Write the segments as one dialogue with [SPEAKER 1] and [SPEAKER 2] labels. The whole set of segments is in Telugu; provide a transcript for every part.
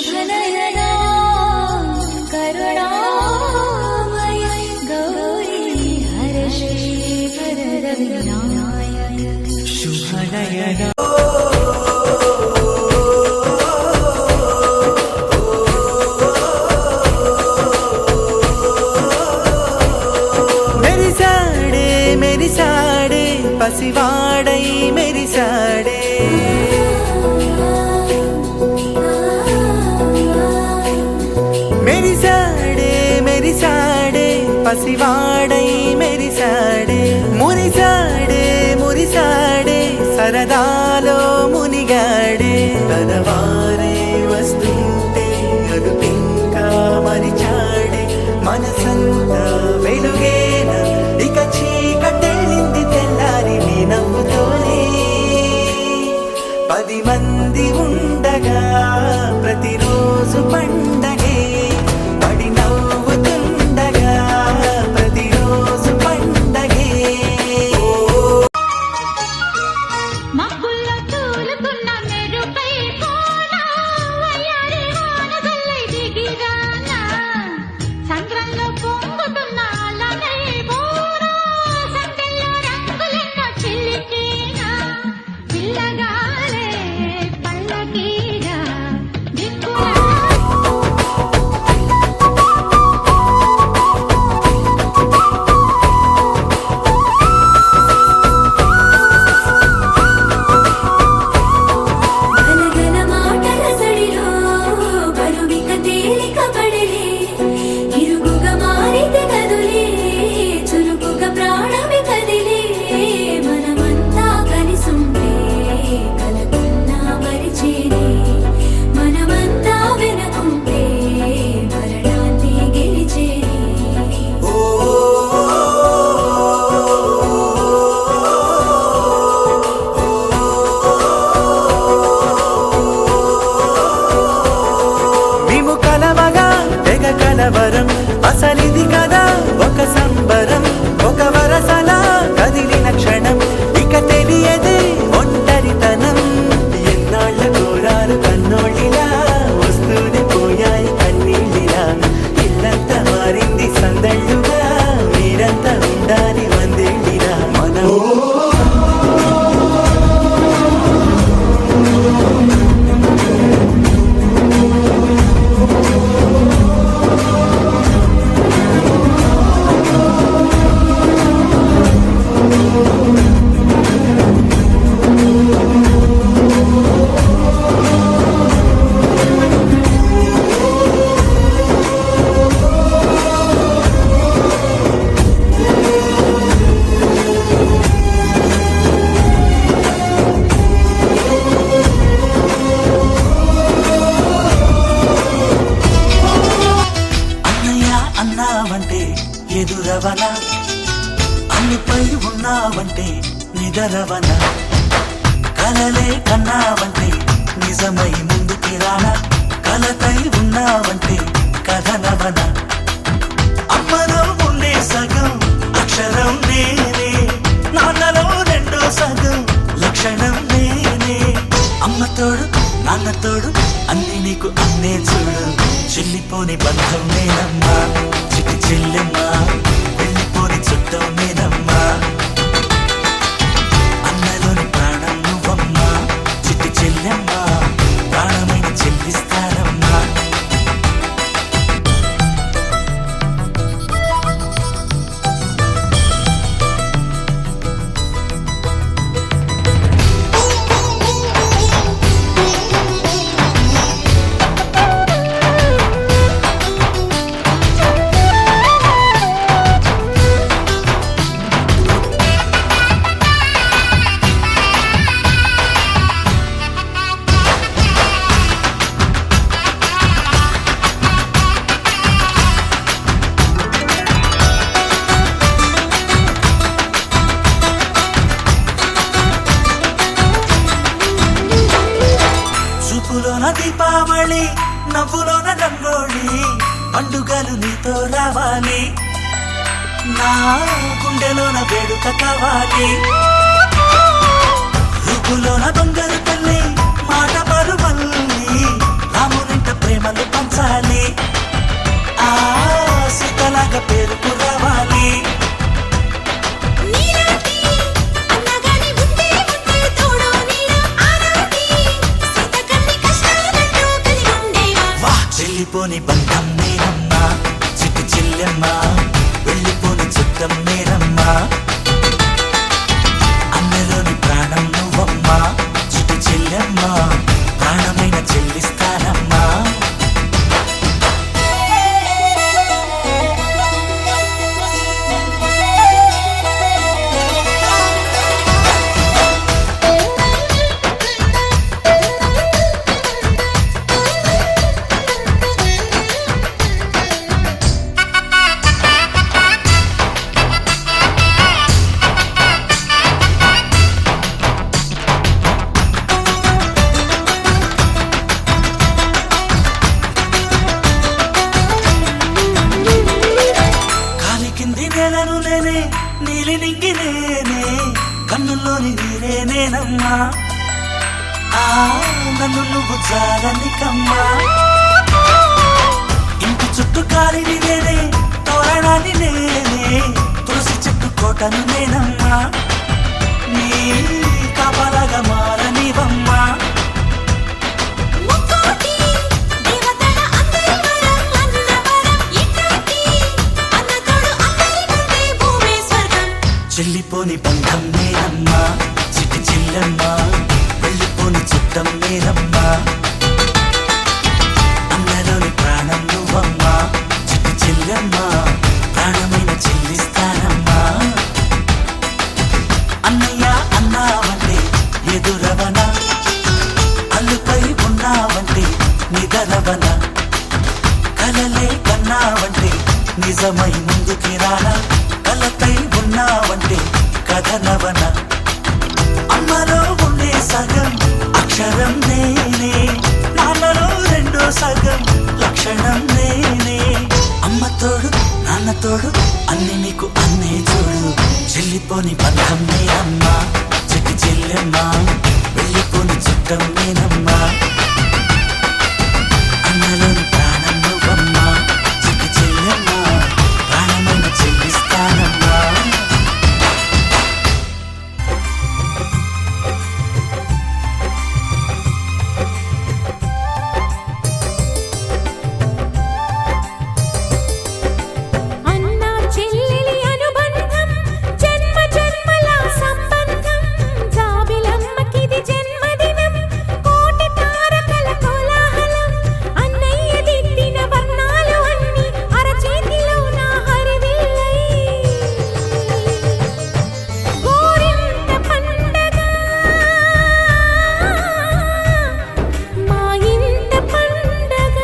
[SPEAKER 1] शुभनयना करुणामय गौरी हरषे वरदविनायक शुभनयना
[SPEAKER 2] मेरी साड़े पसिवाड़ई मेरी साड़े मेरी साड़े पसिवाड़ई मेरी साड़े मुरी साड़े सरदालो मुनिगाड़े तनवारे वस्तुंटे अरुपिंका मरिचाड़े मनसंता वेलुगेना इक చీకటెళ్ళింది తెల్లారి నీ నవ్వుతోనే 10 మంది ఉండగా ప్రతిరోజు పండగే పడి నవ్వుతుండగా ప్రతిరోజు పండగే
[SPEAKER 1] మబ్బుల్లో తూలుతున్న మెరుపై కోనా వయ్యారి వాన జల్లై దిగిరానా సంద్రంలో పొంగుతున్న అలనై బోరా సందెల్లో రంగులెన్నో చిలికేనా పిల్లగాలే పల్లకీరా దిక్కులా గనగన మాటల సడిలో బరువిక తేలిక పడలే ఇరుగుగా మారితే కదులే చురుకుగా ప్రాణమి కదిలే మనమంతా కలిసుంటే కలకున్నా మరిచేనే మనమంతా వెనకుంటే మరణాన్ని గెలిచేనే
[SPEAKER 2] మేము కలవగా తెగ కలవరం అసలిది కదా ఒక సంబరం ఒక వరసలా కదిలిన క్షణం ఇక తెలియదే ఒంటరితనం ఎన్నాళ్ళ కోరారు కన్నోళ్ళిలా వస్తూనే పోయాయి కన్నీళ్ళిలా ఇల్లంతా మారింది సందళ్ళుగా మీరంతా ఉండాలి వందేళ్ళిలా మనం అన్నావంటే ఎదురవన అన్నిపై ఉన్నావంటే నిదరవన కలలే కన్నావంటే నిజమై ముందుకి రానా కలకై ఉన్నావంటే కథనవన అమ్మలో ఉండే సగం అక్షరం నేనే నాన్నలో రెండో సగం లక్షణం నేనే అమ్మతోడు నాన్నతోడు అన్ని నీకు అన్నే చూడు చెల్లిపోని బంధం నేనమ్మా చిట్టి చెల్లెమ్మా వెళ్ళిపోని చుట్టం నేనమ్మా అన్నలోని ప్రాణం నువ్వమ్మా చిట్టి చెల్లెమ్మా ప్రాణమైన చెల్లిస్తానమ్మా చూపులోన దీపావళి నవ్వులోన రంగోళి పండుగలు నీతో రావాలి నా గుండెలోన వేడుక కావాలి రూపులోన బంగారు తల్లి మాట పరువల్లి రామునింట ప్రేమ చెల్లిపోని బంధం నేనమ్మా చిట్టి చెల్లెమ్మ వెళ్ళిపోని చుట్టం నేనమ్మా అన్నలోని ప్రాణం నువ్వమ్మా చిట్టి చెల్లెమ్మ ప్రాణమైన చెల్లిస్తానమ్మా నేలను నేనే నీలి నింగి నేనే కన్నుల్లోని నీరే నేనమ్మా నన్ను నువ్వు చాలనికమ్మా ఇంటి చుట్టూ కాలిని నేనే తోరణాన్ని నేనే తులసి చెట్టు కోటను నేనమ్మా నీ కాపలాగా మారనివమ్మా చెల్లిపోని బంధం నేనమ్మా చిట్టి చెల్లెమ్మ వెళ్ళిపోని చుట్టం నేనమ్మా అన్నలోని ప్రాణం నువ్వమ్మా చిట్టి చెల్లెమ్మ ప్రాణమైన చెల్లిస్తానమ్మా అన్నయ్య అన్నావంటే ఎదురవన అల్లుపై ఉన్నావంటే నిదరవన కలలే కన్నావంటే నిజమై ముందుకి రానా కలతై ఉన్నావంటే కథనవన అమ్మలో ఉండే సగం అక్షరం నేనే నాన్నలో రెండో సగం లక్షణం నేనే అమ్మ తోడు నాన్న తోడు అన్ని నీకు అన్నే చూడు చెల్లిపోని బంధం నేనమ్మా చిట్టి చెల్లెమ్మ వెళ్ళిపోని చుట్టం నేనమ్మా అన్నలోని ప్రాణం నువ్వమ్మా చిట్టి చెల్లెమ్మ ప్రాణమైన చెల్లిస్తానమ్మా
[SPEAKER 1] అన్నా చెల్లెలి అనుబంధం జన్మ జన్మల సంబంధం జాబిలమ్మకిది జన్మదినం కోటి తారకల కోలాహలం అన్నయ్య దిద్దిన వర్ణాలు అన్ని అరచేతిలో నా హరివిల్లై గోరింట పండగ మా ఇంట పండగ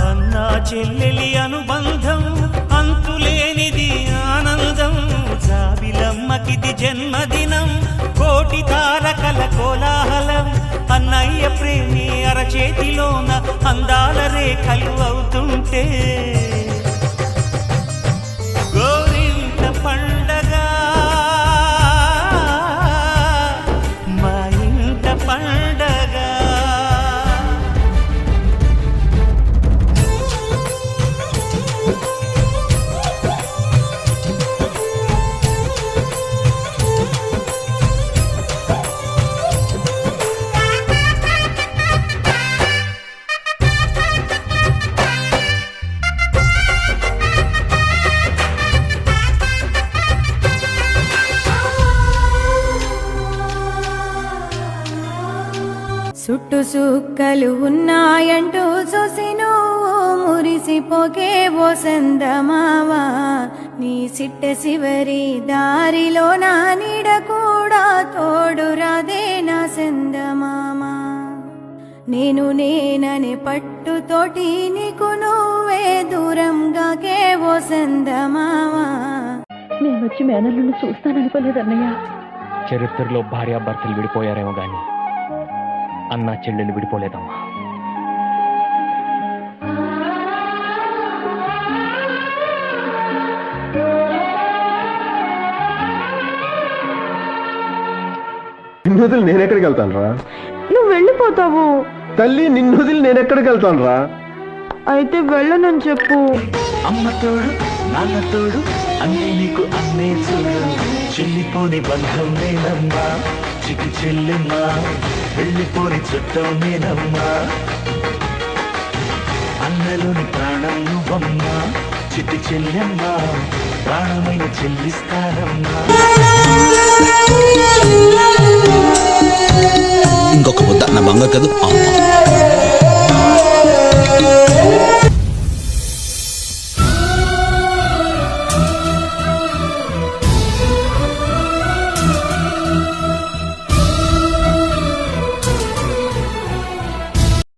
[SPEAKER 2] అన్నా చెల్లెలి అనుబంధం అంతులేనిది ఆనందం జాబిలమ్మకిది జన్మదినం కోటి తారకల కోలాహలం అన్నయ్య ప్రేమి అరచేతిలోన అందాల రేఖలు అవుతుంటే గోరింట పండగ మా ఇంట పండగ
[SPEAKER 1] చుట్టు సుక్కలు ఉన్నాయంటూ చూసి నువ్వు మురిసిపోకే ఓ సందమావా నీ సిట్ట చివరి దారిలో నా నీడ కూడా తోడు రాదే నా సందమామా నేను నేననే పట్టుతోటి నీకు నువ్వే దూరంగాకే ఓ సందమావా
[SPEAKER 3] నేనొచ్చి మేనల్లుని చూస్తాననుకోలేదన్నయ్య. చరిత్రలో భార్యాభర్తలు విడిపోయారేమో గాని అన్నా చెల్లెలు విడిపోలేదమ్మా.
[SPEAKER 4] నిన్నుదిలి నేనెక్కడికి వెళ్తాను రా?
[SPEAKER 5] నువ్వు వెళ్ళిపోతావు.
[SPEAKER 4] తల్లి నిన్నుదిలి నేనెక్కడికి వెళ్తాను రా?
[SPEAKER 5] అయితే వెళ్ళనని చెప్పు.
[SPEAKER 2] అమ్మ తోడు నాన్న తోడు అన్నీ నీకు అన్నే చూడు చెల్లిపోని బంధం నేనమ్మా చిటి చెల్లెమ్మా వెళ్ళిపోని చుట్టం నేనమ్మా అన్నలోని ప్రాణం నువ్వమ్మా చిట్టి చెల్లెమ్మా ప్రాణమైన చెల్లిస్తానమ్మా
[SPEAKER 6] ఇంకొక ముద్ద నా బంగారు కదా